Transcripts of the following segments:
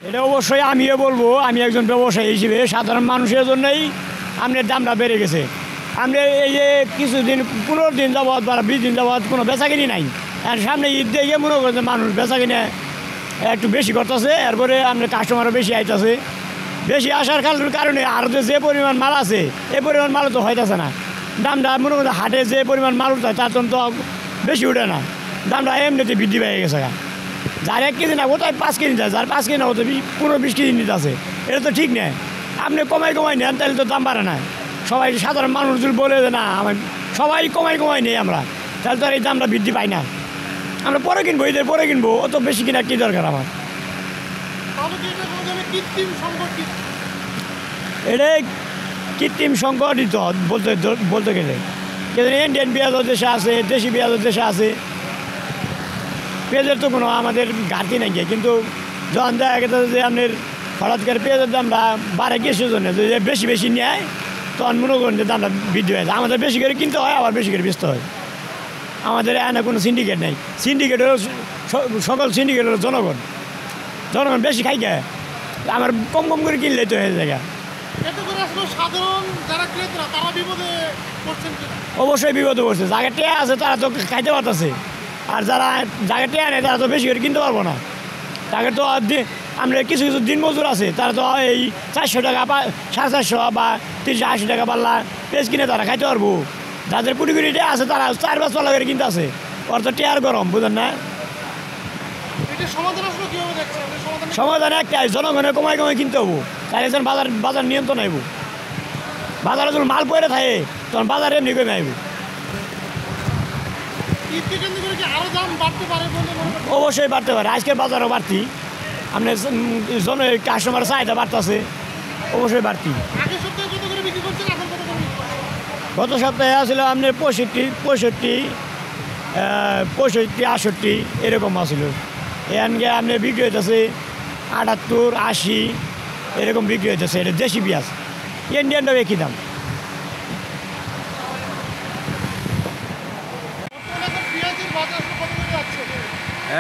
এটা অবশ্যই আমিও বলবো, আমি একজন ব্যবসায়ী হিসেবে সাধারণ মানুষের জন্যই আপনার দামটা বেড়ে গেছে। আপনি এই যে কিছুদিন 15 দিন যাবৎ বা 20 দিন যাবৎ কোনো বেচাকিনি নাই, আর সামনে ঈদ দিয়ে মনে করছে মানুষ বেচাকিনে একটু বেশি করতেছে, এরপরে আপনার কাস্টমারও বেশি আইতেছে। বেশি আসার কারণে আর যে পরিমাণ মাল আছে এই পরিমাণ মালও তো হইতেছে না। দামটা মনে করছে হাটে যে পরিমাণ মাল উঠে তার তো বেশি উঠে না, দামটা এমনিতে বৃদ্ধি পেয়ে গেছে। যার 1 কেজি না কোথায় 5 কেজি যায়, যার 5 কেজি না হতো 15-20 কেজি নিতে আছে, এটা তো ঠিক নেই। আপনি কমাই নেন তাহলে তো দাম বাড়ে না। সবাই সাধারণ মানুষ যদি বলে যে না আমার সবাই কমাই নেই আমরা, তাহলে তো আর এই দামটা বৃদ্ধি পাই না। আমরা পরে কিনবো, ঈদের পরে কিনবো, অত বেশি কিনা কী দরকার আমার। এটাই কৃত্রিম সংগঠিত বলতে গেলে, কিন্তু ইন্ডিয়ান পেঁয়াজও দেশে আছে, দেশি পেঁয়াজও দেশে আছে, পেঁয়াজের তো কোনো আমাদের ঘাটতি নাই। কিন্তু যখন দেখা গেছে যে আপনার হঠাৎ করে পেঁয়াজের দামটা বাড়ে কিছু জন্য যদি বেশি নেয় তখন মনে করেন যে দামটা বৃদ্ধি হয়ে যায়। আমাদের বেশি করে কিনতে হয়, আবার বেশি করে বেচতে হয়। আমাদের এখানে কোনো সিন্ডিকেট নেই। সিন্ডিকেট হলো সকল সিন্ডিকেট হলো জনগণ বেশি খাই খায়, আমার কম করে কিনলে তো হয়ে যায়। অবশ্যই বিপদে পড়ছে। যাকে টেয়া আছে তারা তো খাইতে পারতেছে, আর যারা যাকে টেয়া নেই তারা তো বেশি করে কিনতে পারবো না। তাকে তো আমরা কিছু দিন মজুর আছে, তারা তো এই 400 টাকা বা 450 বা 380 টাকা পাল্লা পেঁয়াজ কিনে তারা খাইতে পারবো। যাদের কোটি টেয়া আছে তারা 4-5 পাল্লা করে কিনতে আছে, ওর তো টেয়ার গরম, বুঝেন না? সমাধান একটাই, জনগণের কমাই কিনতে হবো, তাহলে যেন বাজার নিয়ন্ত্রণ আইব। বাজারে যখন মাল পড়ে থাকে তখন বাজারে এমনি কমে আইব। অবশ্যই বাড়তে পারে, আজকের বাজারও বাড়তি, আপনার কাস্টমার চাহিদা বাড়তেছে, অবশ্যই বাড়তি। গত সপ্তাহে আসলে আপনার 65-68 এরকম আসছিল। এখানকে আপনি বিক্রি হইতেছে 78-80 এরকম বিক্রি হইতেছে। এটা দেশি পেঁয়াজ, ইন্ডিয়ানটাও একই দাম।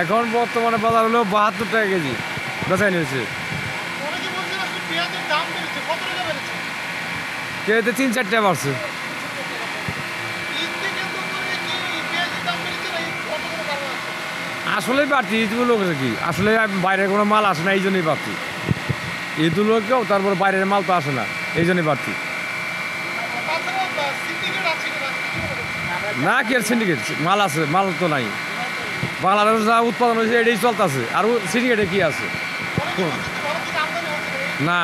এখন বর্তমানে বাজার হলো 72 টাকা কেজি বেচা নিয়েছে। কেজিতে 3-4 টাকা বাড়ছে। আসলেই বাড়তি ঈদগুলো কি, আসলে বাইরের কোনো মাল আসে না, এই জন্যই বাড়তি। ঈদগুলো কেউ তারপর বাইরের মাল তো আসে না, এই জন্যই বাড়তি। না কি আর সিন্ডিকেট মাল আছে, মাল তো নাই। বাংলাদেশ যা উৎপাদন হয়েছে এটাই চলতেছে, আর সিন্ডিকেটে কি আছে? না,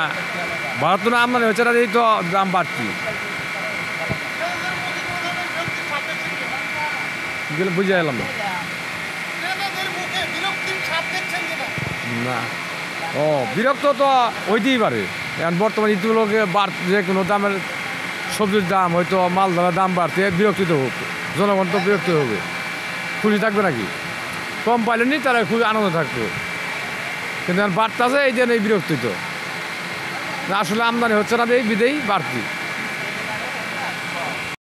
ভারত তো আমদানি হচ্ছে না, এই তো দাম বাড়তি। বুঝে এলাম না। ও বিরক্ত তো হইতেই পারে, এখন বর্তমানে ঈদগুলোকে যে কোনো দামের সবজির দাম হয়তো মাল ধরার দাম বাড়তে বিরক্তি তো হোক, জনগণ তো বিরক্তি হবে, খুশি থাকবে নাকি? কম পাইলেনি তারা খুবই আনন্দ থাকতো, কিন্তু এখন বাড়তে আছে এই জন্য এই বিরক্তি তো। আসলে আমদানি হচ্ছে না, এই বিধেই বাড়তি।